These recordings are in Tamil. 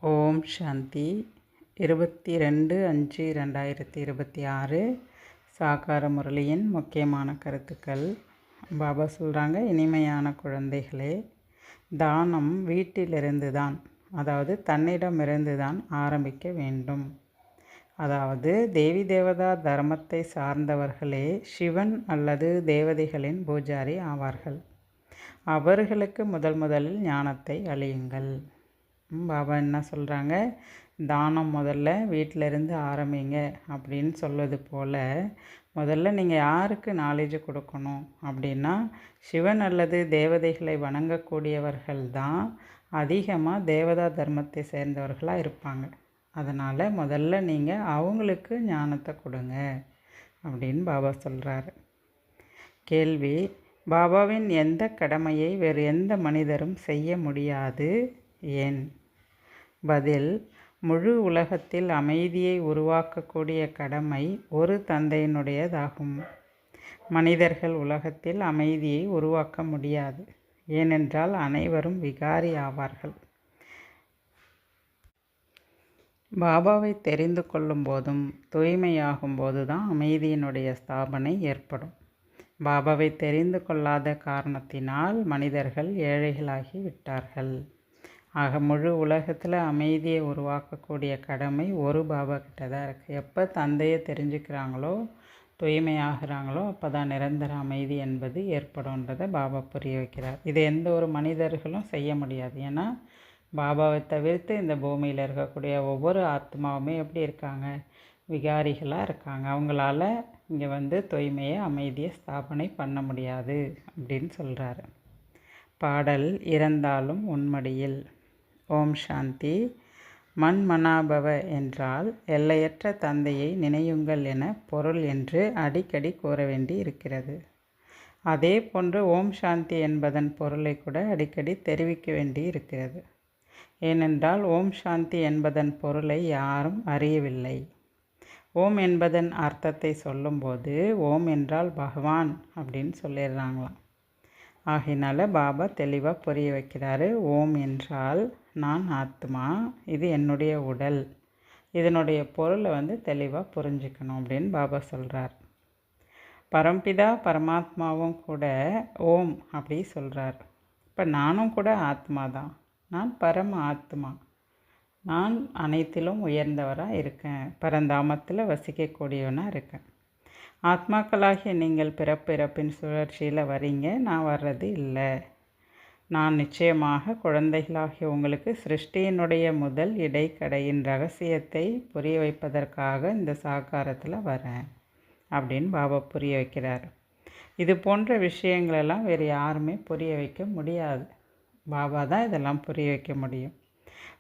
ஓம் சாந்தி 22/5/2026 சாகார முரளியின் முக்கியமான கருத்துக்கள். பாபா சொல்கிறாங்க, இனிமையான குழந்தைகளே, தானம் வீட்டிலிருந்து தான், அதாவது தன்னிடமிருந்து தான் ஆரம்பிக்க வேண்டும். அதாவது தேவி தேவதா தர்மத்தை சார்ந்தவர்களே சிவன் அல்லது தேவதைகளின் பூஜாரி ஆவார்கள். அவர்களுக்கு முதலில் ஞானத்தை அளியுங்கள். பாபா என்ன சொல்கிறாங்க, தானம் முதல்ல வீட்டிலேருந்து ஆரம்பிங்க அப்படின்னு சொல்வது போல், முதல்ல நீங்கள் யாருக்கு நாலேஜ் கொடுக்கணும் அப்படின்னா, சிவன் அல்லது தேவதைகளை வணங்கக்கூடியவர்கள் தான் அதிகமாக தேவதா தர்மத்தை சேர்ந்தவர்களாக இருப்பாங்க. அதனால் முதல்ல நீங்கள் அவங்களுக்கு ஞானத்தை கொடுங்க அப்படின்னு பாபா சொல்கிறாரு. கேள்வி: பாபாவின் எந்த கடமையை வேறு எந்த மனிதரும் செய்ய முடியாது, ஏன்? பதில்: முழு உலகத்தில் அமைதியை உருவாக்கக்கூடிய கடமை ஒரு தந்தையினுடையதாகும். மனிதர்கள் உலகத்தில் அமைதியை உருவாக்க முடியாது, ஏனென்றால் அனைவரும் விகாரி ஆவார்கள். பாபாவை தெரிந்து கொள்ளும் போதும் தூய்மையாகும் போது தான் அமைதியினுடைய ஸ்தாபனை ஏற்படும். பாபாவை தெரிந்து கொள்ளாத காரணத்தினால் மனிதர்கள் ஏழைகளாகி விட்டார்கள். ஆக முழு உலகத்தில் அமைதியை உருவாக்கக்கூடிய கடமை ஒரு பாபா கிட்ட தான் இருக்குது. எப்போ தந்தையை தெரிஞ்சுக்கிறாங்களோ, தூய்மையாகிறாங்களோ, அப்போ தான் நிரந்தர அமைதி என்பது ஏற்படும்ன்றதை பாபா புரிய வைக்கிறார். இது எந்த ஒரு மனிதர்களும் செய்ய முடியாது. ஏன்னா பாபாவை தவிர்த்து இந்த பூமியில் இருக்கக்கூடிய ஒவ்வொரு ஆத்மாவுமே எப்படி இருக்காங்க? விகாரிகளாக இருக்காங்க. அவங்களால இங்கே தூய்மையை அமைதியை ஸ்தாபனை பண்ண முடியாது அப்படின்னு சொல்கிறாரு. பாடல்: இறந்தாலும் உன்மடியில். ஓம் சாந்தி. மன்மனாபவ என்றால் எல்லையற்ற தந்தையை நினையுங்கள் என பொருள் என்று அடிக்கடி கூற வேண்டி இருக்கிறது. அதே போன்று ஓம் சாந்தி என்பதன் பொருளை கூட அடிக்கடி தெரிவிக்க வேண்டி இருக்கிறது. ஏனென்றால் ஓம் சாந்தி என்பதன் பொருளை யாரும் அறியவில்லை. ஓம் என்பதன் அர்த்தத்தை சொல்லும்போது ஓம் என்றால் பகவான் அப்படின்னு சொல்லிடுறாங்களாம். ஆகையினால பாபா தெளிவாக புரிய வைக்கிறாரு. ஓம் என்றால் நான் ஆத்மா, இது என்னுடைய உடல். இதனுடைய பொருளை தெளிவாக புரிஞ்சுக்கணும் அப்படின்னு பாபா சொல்கிறார். பரம்பிதா பரமாத்மாவும் கூட ஓம் அப்படி சொல்கிறார். இப்போ நானும் கூட ஆத்மா தான். நான் பரம ஆத்மா. நான் அனைத்திலும் உயர்ந்தவராக இருக்கேன். பரந்தாமத்தில் வசிக்கக்கூடியவனாக இருக்கேன். ஆத்மாக்களாகிய நீங்கள் பிறப்பின் சுழற்சியில் வரீங்க, நான் வர்றது இல்லை. நான் நிச்சயமாக குழந்தைகளாகிய உங்களுக்கு சிருஷ்டியினுடைய முதல் இடைக்கடையின் ரகசியத்தை புரிய வைப்பதற்காக இந்த சாகாரத்தில் வரேன் அப்படின்னு பாபா புரிய வைக்கிறார். இது போன்ற விஷயங்களெல்லாம் வேறு யாருமே புரிய வைக்க முடியாது. பாபா தான் இதெல்லாம் புரிய வைக்க முடியும்.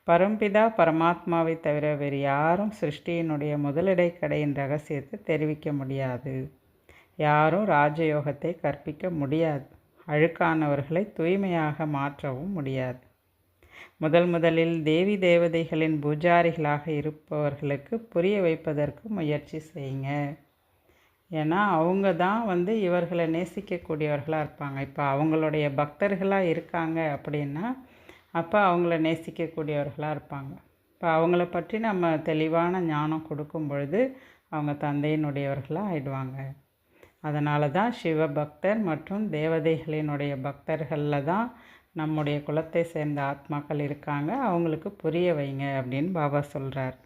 பரம்பிதா பரமாத்மாவை தவிர வேறு யாரும் சிருஷ்டியினுடைய முதலிடைக்கடையின் ரகசியத்தை தெரிவிக்க முடியாது. யாரும் ராஜயோகத்தை கற்பிக்க முடியாது. அழுக்கானவர்களை தூய்மையாக மாற்றவும் முடியாது. முதலில் தேவி தேவதைகளின் பூஜாரிகளாக இருப்பவர்களுக்கு புரிய வைப்பதற்கு முயற்சி செய்யுங்க. ஏன்னா அவங்க தான் இவர்களை நேசிக்கக்கூடியவர்களாக இருப்பாங்க. இப்போ அவங்களுடைய பக்தர்களாக இருக்காங்க அப்படின்னா அப்போ அவங்கள நேசிக்கக்கூடியவர்களாக இருப்பாங்க. இப்போ அவங்கள பற்றி நம்ம தெளிவான ஞானம் கொடுக்கும் பொழுது அவங்க தந்தையினுடையவர்களாக ஆயிடுவாங்க. அதனால தான் சிவபக்தர் மற்றும் தேவதைகளினுடைய பக்தர்களில் தான் நம்முடைய குலத்தை சேர்ந்த ஆத்மாக்கள் இருக்காங்க. அவங்களுக்கு புரிய வைங்க அப்படின்னு பாபா சொல்கிறார்.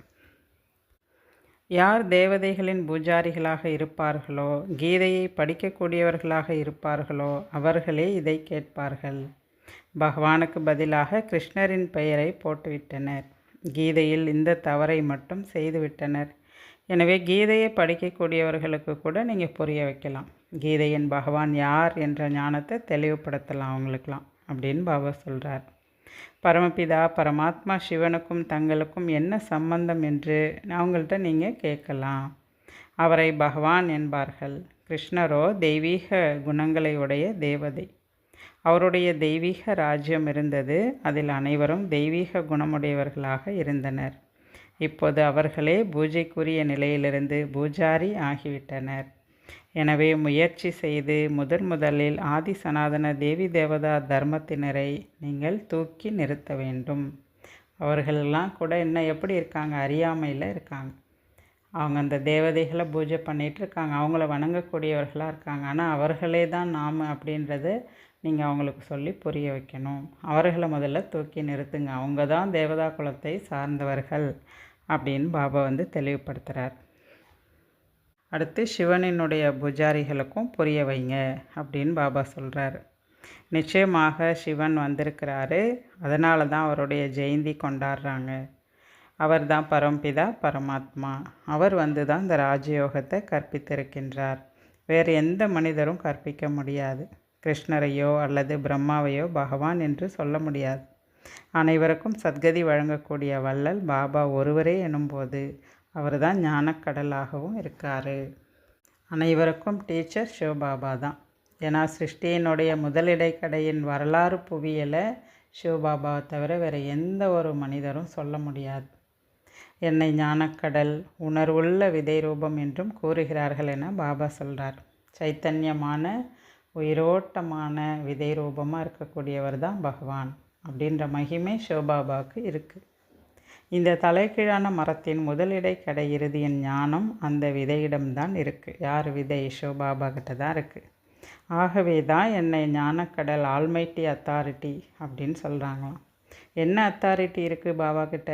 யார் தேவதைகளின் பூஜாரிகளாக இருப்பார்களோ, கீதையை படிக்கக்கூடியவர்களாக இருப்பார்களோ அவர்களே இதை கேட்பார்கள். பகவானுக்கு பதிலாக கிருஷ்ணரின் பெயரை போட்டுவிட்டனர். கீதையில் இந்த தவறை மட்டும் செய்துவிட்டனர். எனவே கீதையை படிக்கக்கூடியவர்களுக்கு கூட நீங்கள் புரிய வைக்கலாம். கீதையின் பகவான் யார் என்ற ஞானத்தை தெளிவுபடுத்தலாம் அவங்களுக்கெல்லாம் அப்படின்னு பாபா சொல்கிறார். பரமபிதா பரமாத்மா சிவனுக்கும் தங்களுக்கும் என்ன சம்பந்தம் என்று அவங்கள்ட்ட நீங்கள் கேட்கலாம். அவரை பகவான் என்பார்கள். கிருஷ்ணரோ தெய்வீக குணங்களை உடைய தேவதை. அவருடைய தெய்வீக ராஜ்யம் இருந்தது. அதில் அனைவரும் தெய்வீக குணமுடையவர்களாக இருந்தனர். இப்போது அவர்களே பூஜைக்குரிய நிலையிலிருந்து பூஜாரி ஆகிவிட்டனர். எனவே முயற்சி செய்து முதலில் ஆதி சனாதன தேவி தேவதா தர்மத்தினரை நீங்கள் தூக்கி நிறுத்த வேண்டும் அவர்களெல்லாம் கூட இன்னும் எப்படி இருக்காங்க, அறியாமையில் இருக்காங்க. அவங்க அந்த தேவதைகளை பூஜை பண்ணிகிட்டு இருக்காங்க, அவங்கள வணங்கக்கூடியவர்களாக இருக்காங்க. ஆனால் அவர்களே தான் நாம் அப்படின்றத நீங்கள் அவங்களுக்கு சொல்லி புரிய வைக்கணும். அவர்களை முதல்ல தூக்கி நிறுத்துங்க, அவங்க தான் தேவதா குலத்தை சார்ந்தவர்கள் அப்படின்னு பாபா வந்து தெளிவுபடுத்துகிறார். அடுத்து சிவனினுடைய பூஜாரிகளுக்கும் புரிய வைங்க அப்படின்னு பாபா சொல்கிறார். நிச்சயமாக சிவன் வந்திருக்கிறாரு, அதனால தான் அவருடைய ஜெயந்தி கொண்டாடுறாங்க. அவர் தான் பரம்பிதா பரமாத்மா. அவர் வந்து தான் இந்த ராஜயோகத்தை கற்பித்திருக்கின்றார். வேறு எந்த மனிதரும் கற்பிக்க முடியாது. கிருஷ்ணரையோ அல்லது பிரம்மாவையோ பகவான் என்று சொல்ல முடியாது. அனைவருக்கும் சத்கதி வழங்கக்கூடிய வள்ளல் பாபா ஒருவரே எனும்போது அவர் தான் ஞானக்கடலாகவும் இருக்கார். அனைவருக்கும் டீச்சர் சிவபாபா தான். ஏன்னா சிருஷ்டியினுடைய முதலிடைக்கடையின் வரலாறு புவியலை சிவபாபாவை தவிர வேறு எந்த ஒரு மனிதரும் சொல்ல முடியாது. என்னை ஞானக்கடல், உணர்வுள்ள விதை ரூபம் என்றும் கூறுகிறார்கள் என பாபா சொல்கிறார். சைத்தன்யமான உயிரோட்டமான விதை ரூபமாக இருக்கக்கூடியவர் தான் பகவான் அப்படின்ற மகிமை சிவபாபாவுக்கு இருக்குது. இந்த தலைகீழான மரத்தின் முதலிடை கடை இறுதியின் ஞானம் அந்த விதையிடம்தான் இருக்குது. யார் விதை? சிவபாபா கிட்ட தான் இருக்குது. ஆகவே தான் என்னை ஞானக்கடல் ஆல்மைட்டி அத்தாரிட்டி அப்படின்னு சொல்கிறாங்களாம். என்ன அத்தாரிட்டி இருக்குது பாபா கிட்ட?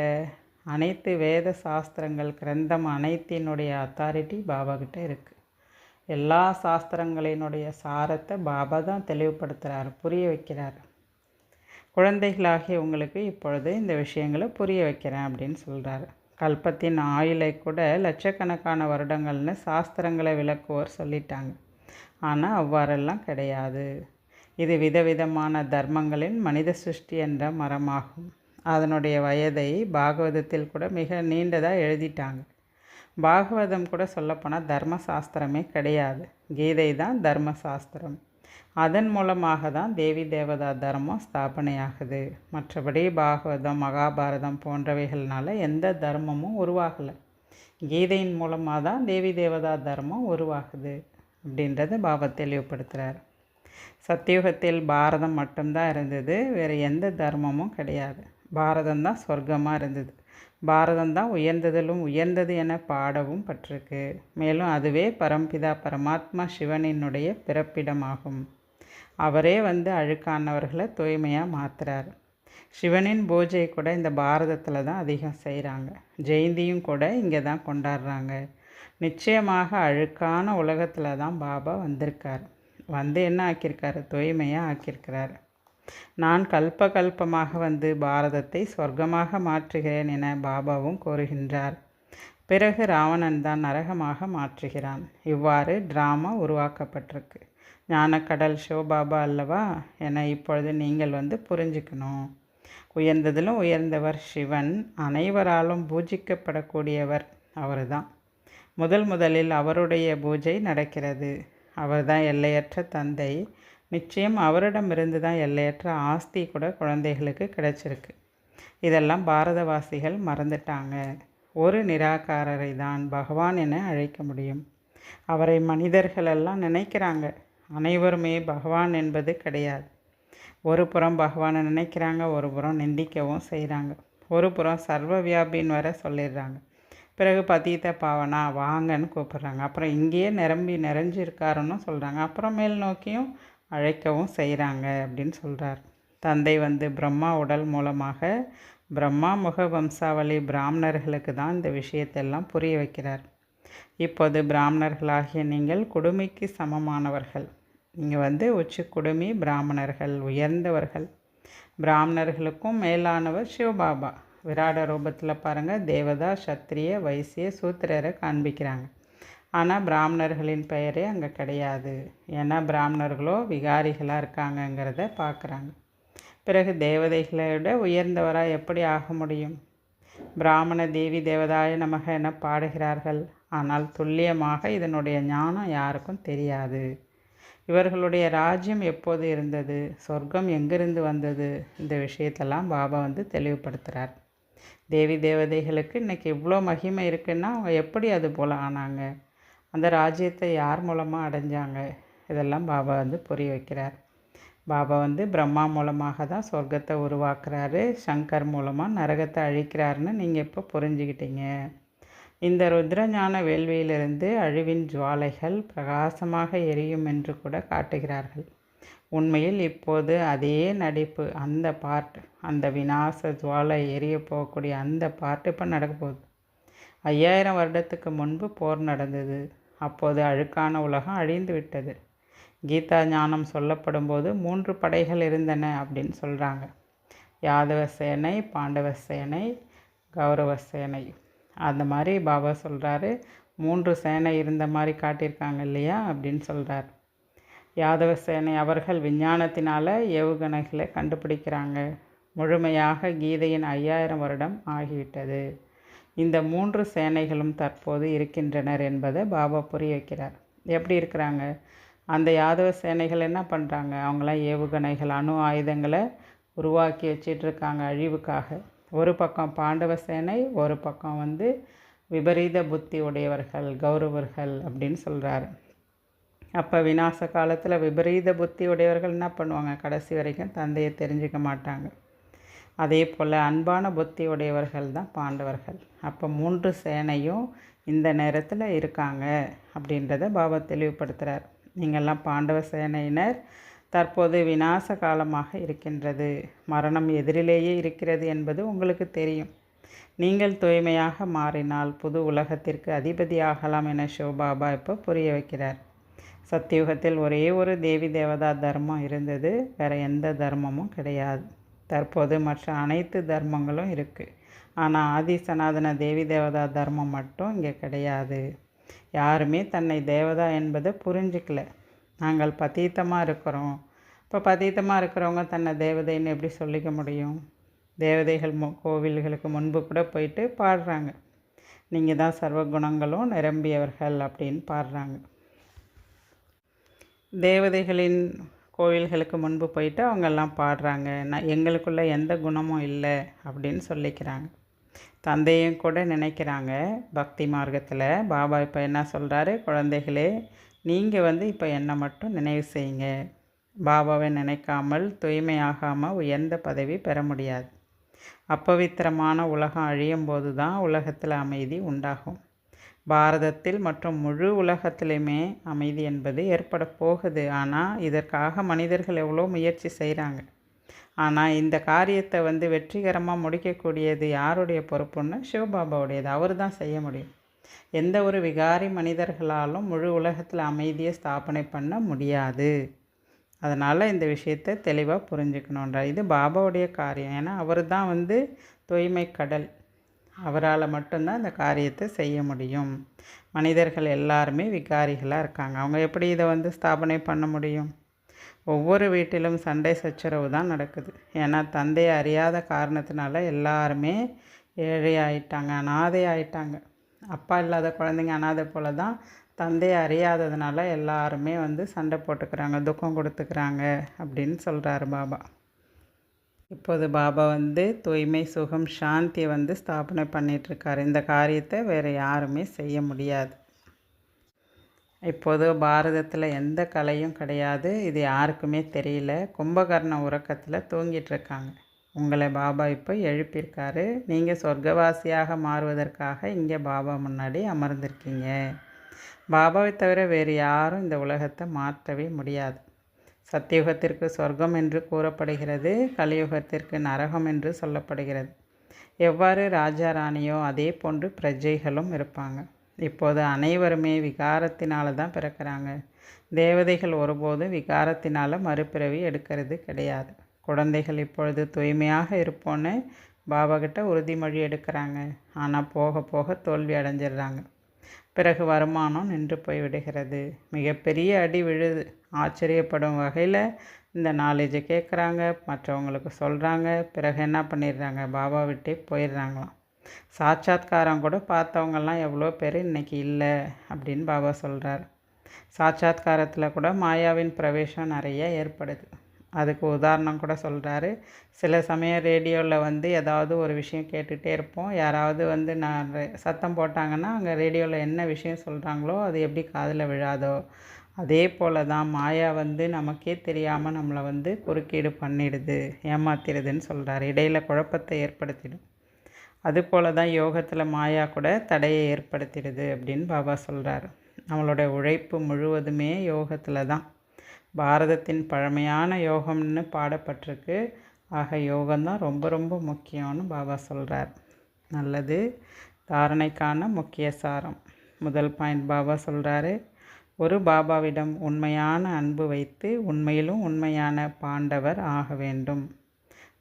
அனைத்து வேத சாஸ்திரங்கள் கிரந்தம் அனைத்தினுடைய அத்தாரிட்டி பாபா கிட்ட இருக்குது. எல்லா சாஸ்திரங்களினுடைய சாரத்தை பாபா தான் தெளிவுபடுத்துகிறார், புரிய வைக்கிறார். குழந்தைகளாகிய உங்களுக்கு இப்பொழுது இந்த விஷயங்களை புரிய வைக்கிறேன் அப்படின்னு சொல்கிறாரு. கல்பத்தின் ஆயுளை கூட லட்சக்கணக்கான வருடங்கள்னு சாஸ்திரங்களை விளக்குவோர் சொல்லிட்டாங்க. ஆனால் அவ்வாறெல்லாம் கிடையாது. இது விதவிதமான தர்மங்களின் மனித சிருஷ்டி என்ற மரமாகும். அதனுடைய வயதை பாகவதத்தில் கூட மிக நீண்டதாக எழுதிட்டாங்க. பாகவதம் கூட சொல்லப்போனால் தர்மசாஸ்திரமே கிடையாது. கீதை தான் தர்மசாஸ்திரம். அதன் மூலமாக தான் தேவி தேவதா தர்மம் ஸ்தாபனையாகுது. மற்றபடி பாகவதம் மகாபாரதம் போன்றவைகள்னால எந்த தர்மமும் உருவாகலை. கீதையின் மூலமாக தான் தேவி தேவதா தர்மம் உருவாகுது அப்படின்றத பாபா தெளிவுபடுத்துகிறார். சத்தியுகத்தில் பாரதம் மட்டும்தான் இருந்தது, வேறு எந்த தர்மமும் கிடையாது. பாரதம் தான் சொர்க்கமாக இருந்தது. பாரதம் தான் உயர்ந்ததிலும் உயர்ந்தது என பாடவும் பட்டிருக்கு. மேலும் அதுவே பரம்பிதா பரமாத்மா சிவனினுடைய பிறப்பிடமாகும். அவரே வந்து அழுக்கானவர்களை தூய்மையாக மாற்றுறார். சிவனின் பூஜை கூட இந்த பாரதத்தில் தான் அதிகம் செய்கிறாங்க. ஜெயந்தியும் கூட இங்கே தான் கொண்டாடுறாங்க. நிச்சயமாக அழுக்கான உலகத்தில் தான் பாபா வந்திருக்கார். வந்து என்ன ஆக்கியிருக்காரு? தூய்மையாக ஆக்கியிருக்கிறார். நான் கல்பமாக வந்து பாரதத்தை சொர்க்கமாக மாற்றுகிறேன் என பாபாவும் கூறுகின்றார். பிறகு ராவணன் தான் நரகமாக மாற்றுகிறான். இவ்வாறு டிராமா உருவாக்கப்பட்டிருக்கு. ஞானக்கடல் சிவபாபா அல்லவா என இப்பொழுது நீங்கள் வந்து புரிஞ்சுக்கணும். உயர்ந்ததிலும் உயர்ந்தவர் சிவன், அனைவராலும் பூஜிக்கப்படக்கூடியவர் அவர் தான். முதலில் அவருடைய பூஜை நடக்கிறது. அவர் தான் எல்லையற்ற தந்தை. நிச்சயம் அவரிடமிருந்து தான் எல்லையற்ற ஆஸ்தி கூட குழந்தைகளுக்கு கிடைச்சிருக்கு. இதெல்லாம் பாரதவாசிகள் மறந்துட்டாங்க. ஒரு நிராகாரரை தான் பகவான் என அழைக்க முடியும். அவரை மனிதர்களெல்லாம் நினைக்கிறாங்க. அனைவருமே பகவான் என்பது கிடையாது. ஒரு புறம் பகவானை நினைக்கிறாங்க, ஒரு புறம் நிந்திக்கவும் செய்கிறாங்க. ஒரு புறம் சர்வ வியாபின்னு வர சொல்லிடுறாங்க. பிறகு பதீத பாவனா வாங்கன்னு கூப்பிட்றாங்க. அப்புறம் இங்கேயே நிறைஞ்சிருக்காருன்னு சொல்கிறாங்க. அப்புறம் மேல் நோக்கியும் அழைக்கவும் செய்கிறாங்க அப்படின்னு சொல்கிறார். தந்தை வந்து பிரம்மா உடல் மூலமாக பிரம்மா முக வம்சாவளி பிராமணர்களுக்கு தான் இந்த விஷயத்தெல்லாம் புரிய வைக்கிறார். இப்போது பிராமணர்களாகிய நீங்கள் குடுமிக்கு சமமானவர்கள். நீங்கள் வந்து உச்சி குடுமி பிராமணர்கள், உயர்ந்தவர்கள். பிராமணர்களுக்கும் மேலானவர் சிவபாபா. விராட ரூபத்தில் பாருங்கள், தேவதா சத்திரிய வைசிய சூத்திரரை காண்பிக்கிறாங்க. ஆனால் பிராமணர்களின் பெயரே அங்கே கிடையாது. ஏன்னா பிராமணர்களோ விகாரிகளாக இருக்காங்கங்கிறத பார்க்குறாங்க. பிறகு தேவதைகளை விட உயர்ந்தவராக எப்படி ஆக முடியும்? பிராமண தேவி தேவதாய நமக என பாடுகிறார்கள். ஆனால் துல்லியமாக இதனுடைய ஞானம் யாருக்கும் தெரியாது. இவர்களுடைய ராஜ்யம் எப்போது இருந்தது, சொர்க்கம் எங்கிருந்து வந்தது, இந்த விஷயத்தெல்லாம் பாபா வந்து தெளிவுபடுத்துகிறார். தேவி தேவதைகளுக்கு இன்றைக்கி இவ்வளோ மகிமை இருக்குன்னா அவங்க எப்படி அது போல் ஆனாங்க, அந்த ராஜ்யத்தை யார் மூலமாக அடைஞ்சாங்க, இதெல்லாம் பாபா வந்து புரிய வைக்கிறார். பாபா வந்து பிரம்மா மூலமாக தான் சொர்க்கத்தை உருவாக்குறாரு, சங்கர் மூலமாக நரகத்தை அழிக்கிறாருன்னு நீங்கள் இப்போ புரிஞ்சுக்கிட்டீங்க. இந்த ருத்ரஞான வேள்வியிலிருந்து அழிவின் ஜுவாலைகள் பிரகாசமாக எரியும் என்று கூட காட்டுகிறார்கள். உண்மையில் இப்போது அதே நடிப்பு, அந்த அந்த விநாச ஜுவாலை எரிய போகக்கூடிய அந்த இப்போ நடக்க போகுது. 5000 வருடத்துக்கு முன்பு போர் நடந்தது. அப்போது அழுக்கான உலகம் அழிந்து விட்டது. கீதா ஞானம் சொல்லப்படும் போது 3 படைகள் இருந்தன அப்படின்னு சொல்கிறாங்க. யாதவ சேனை, பாண்டவ சேனை, கௌரவ சேனை. அந்த மாதிரி பாபா சொல்கிறாரு, 3 சேனை இருந்த மாதிரி காட்டியிருக்காங்க இல்லையா அப்படின்னு சொல்கிறார். யாதவ சேனை அவர்கள் விஞ்ஞானத்தினால் ஏவுகணைகளை கண்டுபிடிக்கிறாங்க. முழுமையாக கீதையின் 5000 வருடம் ஆகிவிட்டது. இந்த 3 சேனைகளும் தற்போது இருக்கின்றனர் என்பதை பாபா புரிய வைக்கிறார். எப்படி இருக்கிறாங்க? அந்த யாதவ சேனைகள் என்ன பண்ணுறாங்க? அவங்களாம் ஏவுகணைகள், அணு ஆயுதங்களை உருவாக்கி வச்சிட்ருக்காங்க அழிவுக்காக. ஒரு பக்கம் பாண்டவ சேனை, ஒரு பக்கம் வந்து விபரீத புத்தி உடையவர்கள், கௌரவர்கள் அப்படின்னு சொல்கிறாரு. அப்போ விநாச காலத்தில் விபரீத புத்தி உடையவர்கள் என்ன பண்ணுவாங்க? கடைசி வரைக்கும் தந்தையை தெரிஞ்சுக்க மாட்டாங்க. அதே போல் அன்பான புத்தி உடையவர்கள் தான் பாண்டவர்கள். அப்போ 3 சேனையும் இந்த நேரத்தில் இருக்காங்க அப்படின்றத பாபா தெளிவுபடுத்துகிறார். நீங்கள்லாம் பாண்டவ சேனையினர். தற்போது விநாச காலமாக இருக்கின்றது. மரணம் எதிரிலேயே இருக்கிறது என்பது உங்களுக்கு தெரியும். நீங்கள் தூய்மையாக மாறினால் புது உலகத்திற்கு அதிபதியாகலாம் என சிவபாபா இப்போ புரிய வைக்கிறார். சத்தியுகத்தில் ஒரே ஒரு தேவி தேவதா தர்மம் இருந்தது, வேறு எந்த தர்மமும் கிடையாது. தற்போது மற்ற அனைத்து தர்மங்களும் இருக்குது. ஆனால் ஆதி சனாதன தேவி தேவதா தர்மம் மட்டும் இங்கே கிடையாது. யாருமே தன்னை தேவதா என்பதை புரிஞ்சிக்கல. நாங்கள் பதீத்தமாக இருக்கிறோம். இப்போ பதீத்தமாக இருக்கிறவங்க தன்னை தேவதைன்னு எப்படி சொல்லிக்க முடியும்? தேவதைகள் கோவில்களுக்கு முன்பு கூட போயிட்டு பாடுறாங்க, நீங்கள் தான் சர்வ குணங்களும் நிரம்பியவர்கள் அப்படின்னு பாடுறாங்க. தேவதைகளின் கோவில்களுக்கு முன்பு போயிட்டு அவங்கெல்லாம் பாடுறாங்க, எங்களுக்குள்ள எந்த குணமும் இல்லை அப்படின்னு சொல்லிக்கிறாங்க. தந்தையும் கூட நினைக்கிறாங்க. பக்தி மார்க்கத்தில் பாபா இப்போ என்ன சொல்கிறாரு? குழந்தைகளே, நீங்கள் இப்போ என்னை மட்டும் நினைவு செய்யுங்க. பாபாவை நினைக்காமல் தூய்மையாகாமல் உயர்ந்த பதவி பெற முடியாது. அப்பவித்திரமான உலகம் அழியும் போது தான் உலகத்தில் அமைதி உண்டாகும். பாரதத்தில் மற்றும் முழு உலகத்திலையுமே அமைதி என்பது ஏற்பட போகுது. ஆனால் இதற்காக மனிதர்கள் எவ்வளோ முயற்சி செய்கிறாங்க. ஆனால் இந்த காரியத்தை வெற்றிகரமாக முடிக்கக்கூடியது யாருடைய பொறுப்புன்னு சிவபாபாவுடையது. அவர் தான் செய்ய முடியும். எந்த ஒரு விகாரி மனிதர்களாலும் முழு உலகத்தில் அமைதியை ஸ்தாபனை பண்ண முடியாது. அதனால் இந்த விஷயத்தை தெளிவாக புரிஞ்சுக்கணுன்றார். இது பாபாவுடைய காரியம். ஏன்னா அவர் தான் தூய்மை கடல். அவரால் மட்டும்தான் இந்த காரியத்தை செய்ய முடியும். மனிதர்கள் எல்லாருமே விகாரிகளாக இருக்காங்க. அவங்க எப்படி இதை ஸ்தாபனை பண்ண முடியும்? ஒவ்வொரு வீட்டிலும் சண்டை சச்சரவு தான் நடக்குது. ஏன்னா தந்தையை அறியாத காரணத்தினால எல்லாருமே ஏழை ஆயிட்டாங்க, அனாதை ஆயிட்டாங்க. அப்பா இல்லாத குழந்தைங்க அனாதை போல தான் தந்தையை அறியாததுனால எல்லாருமே சண்டை போட்டுக்கிறாங்க, துக்கம் கொடுத்துக்கிறாங்க அப்படின்னு சொல்கிறாரு பாபா. இப்போது பாபா தூய்மை, சுகம், சாந்தியை ஸ்தாபனை பண்ணிகிட்ருக்காரு. இந்த காரியத்தை வேறு யாருமே செய்ய முடியாது. இப்போது பாரதத்தில் எந்த கலையும் கிடையாது. இது யாருக்குமே தெரியல. கும்பகர்ண உறக்கத்தில் தூங்கிட்டுருக்காங்க. உங்களை பாபா இப்போ எழுப்பியிருக்காரு. நீங்கள் சொர்க்கவாசியாக மாறுவதற்காக இங்கே பாபா முன்னாடி அமர்ந்திருக்கீங்க. பாபாவை தவிர வேறு யாரும் இந்த உலகத்தை மாற்றவே முடியாது. சத்தியுகத்திற்கு சொர்க்கம் என்று கூறப்படுகிறது, கலியுகத்திற்கு நரகம் என்று சொல்லப்படுகிறது. எவ்வாறு ராஜா ராணியோ அதே போன்று பிரஜைகளும் இருப்பாங்க. இப்போது அனைவருமே விகாரத்தினால தான் பிறக்கிறாங்க. தேவதைகள் ஒருபோதும் விகாரத்தினால் மறுபிறவி எடுக்கிறது கிடையாது. குழந்தைகள் இப்பொழுது தூய்மையாக இருப்போன்னு பாபாக்கிட்ட உறுதிமொழி எடுக்கிறாங்க. ஆனால் போக போக தோல்வி அடைஞ்சிடுறாங்க. பிறகு வருமானம் நின்று போய்விடுகிறது. மிகப்பெரிய அடி விழுது. ஆச்சரியப்படும் வகையில் இந்த நாலேஜை கேட்குறாங்க, மற்றவங்களுக்கு சொல்கிறாங்க. பிறகு என்ன பண்ணிடுறாங்க? பாபா விட்டே போயிடுறாங்களாம். சாட்சாத்காரம் கூட பார்த்தவங்கெல்லாம் எவ்வளோ பேர் இன்றைக்கி இல்லை அப்படின்னு பாபா சொல்கிறார். சாட்சாத்காரத்தில் கூட மாயாவின் பிரவேசம் நிறைய ஏற்படுது. அதுக்கு உதாரணம் கூட சொல்கிறாரு. சில சமயம் ரேடியோவில் ஏதாவது ஒரு விஷயம் கேட்டுகிட்டே இருப்போம். யாராவது நான் சத்தம் போட்டாங்கன்னா அங்கே ரேடியோவில் என்ன விஷயம் சொல்கிறாங்களோ அது எப்படி காதில் விழாதோ அதே போல் தான் மாயா வந்து நமக்கே தெரியாமல் நம்மளை வந்து குறுக்கீடு பண்ணிடுது, ஏமாத்திடுதுன்னு சொல்கிறார். இடையில் குழப்பத்தை ஏற்படுத்திடும். அதுபோல் தான் யோகத்தில் மாயா கூட தடையை ஏற்படுத்திடுது அப்படின்னு பாபா சொல்கிறார். நம்மளோட உழைப்பு முழுவதுமே யோகத்தில் தான். பாரதத்தின் பழமையான யோகம்னு பாடப்பட்டிருக்கு. ஆக யோகம்தான் ரொம்ப ரொம்ப முக்கியம்னு பாபா சொல்கிறார். நல்லது. தாரணைக்கான முக்கிய சாரம். முதல் பாயிண்ட் பாபா சொல்கிறாரு, ஒரு பாபாவிடம் உண்மையான அன்பு வைத்து உண்மையிலும் உண்மையான பாண்டவர் ஆக வேண்டும்.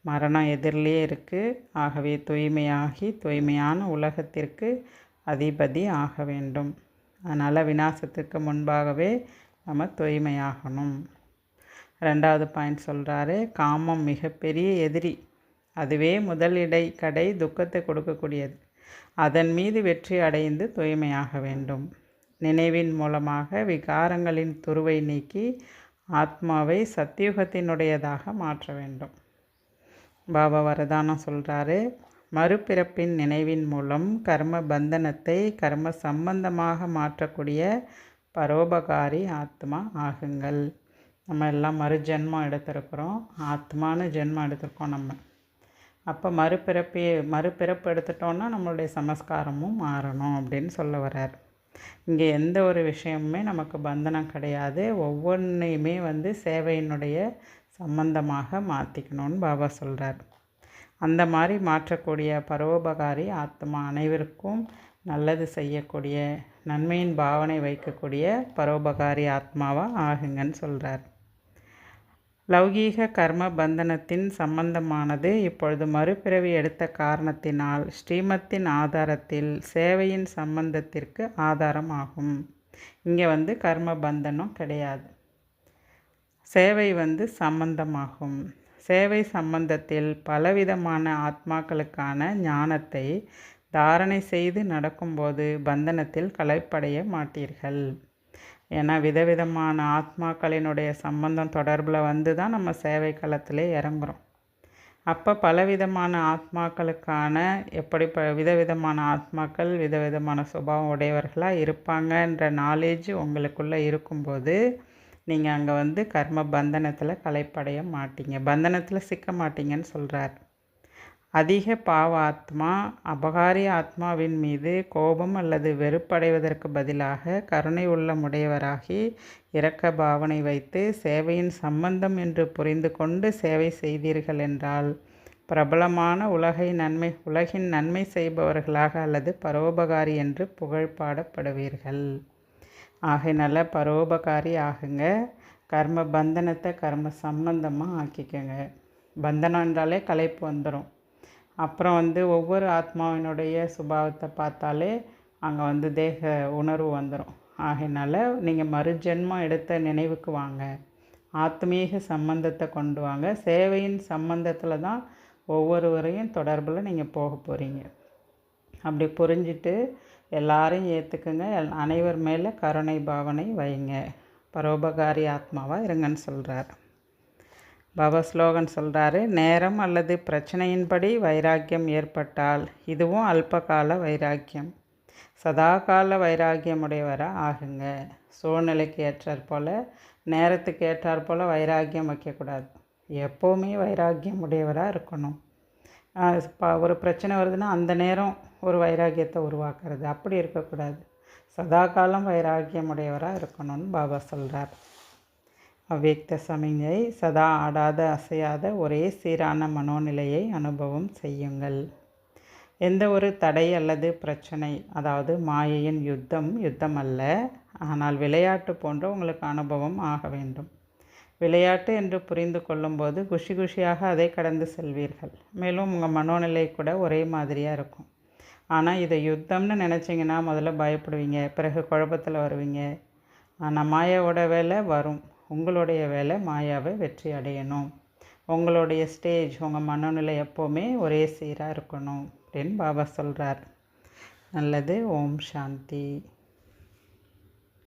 மரணம் எதிரிலே இருக்குது. ஆகவே தூய்மையாகி தூய்மையான உலகத்திற்கு அதிபதி ஆக வேண்டும். அதனால் விநாசத்துக்கு முன்பாகவே நம்ம தூய்மையாகணும். ரெண்டாவது பாயிண்ட் சொல்கிறாரு, காமம் மிகப்பெரிய எதிரி. அதுவே முதல் கடை துக்கத்தை கொடுக்கக்கூடியது. அதன் மீது வெற்றி அடைந்து தூய்மையாக வேண்டும். நினைவின் மூலமாக விகாரங்களின் துருவை நீக்கி ஆத்மாவை சத்தியுகத்தினுடையதாக மாற்ற வேண்டும். பாபா வரதானம் சொல்கிறாரு, மறுபிறப்பின் நினைவின் மூலம் கர்ம பந்தனத்தை கர்ம சம்பந்தமாக மாற்றக்கூடிய பரோபகாரி ஆத்மா ஆகுங்கள். நம்ம எல்லாம் மறுஜென்மம் எடுத்திருக்கிறோம், ஆத்மானு ஜென்மம் எடுத்திருக்கோம் நம்ம. அப்போ மறுபிறப்பு எடுத்துட்டோன்னா நம்மளுடைய சமஸ்காரமும் மாறணும் அப்படின்னு சொல்ல வர்றார். இங்கே எந்த ஒரு விஷயமுமே நமக்கு பந்தனம் கிடையாது. ஒவ்வொன்றையுமே வந்து சேவையினுடைய சம்பந்தமாக மாற்றிக்கணும்னு பாபா சொல்கிறார். அந்த மாதிரி மாற்றக்கூடிய பரோபகாரி ஆத்மா, அனைவருக்கும் நல்லது செய்யக்கூடிய, நன்மையின் பாவனை வைக்கக்கூடிய பரோபகாரி ஆத்மாவாக ஆகுங்கன்னு சொல்கிறார். லௌகீக கர்ம பந்தனத்தின் சம்பந்தமானது இப்பொழுது மறுபிறவி எடுத்த காரணத்தினால் ஸ்ரீமத்தின் ஆதாரத்தில் சேவையின் சம்பந்தத்திற்கு ஆதாரம் ஆகும். இங்கே வந்து கர்ம பந்தனம் கிடையாது, சேவை வந்து சம்பந்தமாகும். சேவை சம்பந்தத்தில் பலவிதமான ஆத்மாக்களுக்கான ஞானத்தை தாரணை செய்து நடக்கும்போது பந்தனத்தில் களைப்படைய மாட்டீர்கள். ஏன்னா விதவிதமான ஆத்மாக்களினுடைய சம்பந்தம் தொடர்பில் வந்து தான் நம்ம சேவை களத்திலே இறங்குறோம். அப்போ பலவிதமான ஆத்மாக்களுக்கான விதவிதமான ஆத்மாக்கள் விதவிதமான சுபாவம் உடையவர்களாக இருப்பாங்கன்ற நாலேஜ் உங்களுக்குள்ளே இருக்கும்போது நீங்கள் அங்கே வந்து கர்ம பந்தனத்தில் களைப்படைய மாட்டீங்க, பந்தனத்தில் சிக்க மாட்டீங்கன்னு சொல்கிறார். அதிக பாவ ஆத்மா அபகாரி ஆத்மாவின் மீது கோபம் அல்லது வெறுப்படைவதற்கு பதிலாக கருணை உடையவராகி இரக்க பாவனை வைத்து சேவையின் சம்பந்தம் என்று புரிந்து கொண்டு சேவை செய்தீர்கள் என்றால் பிரபலமான உலகின் நன்மை செய்பவர்களாக அல்லது பரோபகாரி என்று புகழ் பாடப்படுவீர்கள். ஆகையினால பரோபகாரி ஆகுங்க. கர்ம பந்தனத்தை கர்ம சம்பந்தமாக ஆக்கிக்கோங்க. பந்தனம் என்றாலே களைப்பு வந்துடும். அப்புறம் வந்து ஒவ்வொரு ஆத்மாவினுடைய சுபாவத்தை பார்த்தாலே அங்கே வந்து தேக உணர்வு வந்துடும். ஆகையினால நீங்கள் மறுஜென்மம் எடுத்த நினைவுக்கு வாங்க, ஆத்மீக சம்பந்தத்தை கொண்டு வாங்க. சேவையின் சம்பந்தத்தில் தான் ஒவ்வொருவரையும் தொடர்பில் நீங்கள் போக போகிறீங்க. அப்படி புரிஞ்சிட்டு எல்லாரையும் ஏற்றுக்குங்க, அனைவர் மேலே கருணை பாவனை வைங்க, பரோபகாரி ஆத்மாவாக இருங்கன்னு சொல்கிறார். பாபா ஸ்லோகன் சொல்கிறாரு, நேரம் அல்லது பிரச்சனையின்படி வைராக்கியம் ஏற்பட்டால் இதுவும் அல்பகால வைராக்கியம், சதாகால வைராக்கியம் உடையவராக ஆகுங்க. சூழ்நிலைக்கு ஏற்றாற் போல், நேரத்துக்கு ஏற்றாற் போல் வைராக்கியம் வைக்கக்கூடாது. எப்போவுமே வைராக்கியம் உடையவராக இருக்கணும். ஒரு பிரச்சனை வருதுன்னா அந்த நேரம் ஒரு வைராக்கியத்தை உருவாக்குறது, அப்படி இருக்கக்கூடாது. சதா காலம் வைராக்கியம் உடையவராக இருக்கணும்னு பாபா சொல்கிறார். அவ்வியக்த சமிஞை சதா ஆடாத அசையாத ஒரே சீரான மனோநிலையை அனுபவம் செய்யுங்கள். எந்த ஒரு தடை அல்லது பிரச்சனை, அதாவது மாயையின் யுத்தம் அல்ல, ஆனால் விளையாட்டு போன்ற உங்களுக்கு அனுபவம் ஆக வேண்டும். விளையாட்டு என்று புரிந்து கொள்ளும்போது குஷியாக அதை கடந்து செல்வீர்கள். மேலும் உங்கள் மனோநிலை கூட ஒரே மாதிரியாக இருக்கும். ஆனால் இதை யுத்தம்னு நினச்சிங்கன்னா முதல்ல பயப்படுவீங்க, பிறகு குழப்பத்தில் வருவீங்க. ஆனால் மாயாவோட வேலை வரும், உங்களுடைய வேலை மாயாவை வெற்றி அடையணும். உங்களுடைய ஸ்டேஜ், உங்கள் மனோநிலை எப்போவுமே ஒரே சீராக இருக்கணும் அப்படின்னு பாபா சொல்கிறார். நல்லது. ஓம் சாந்தி.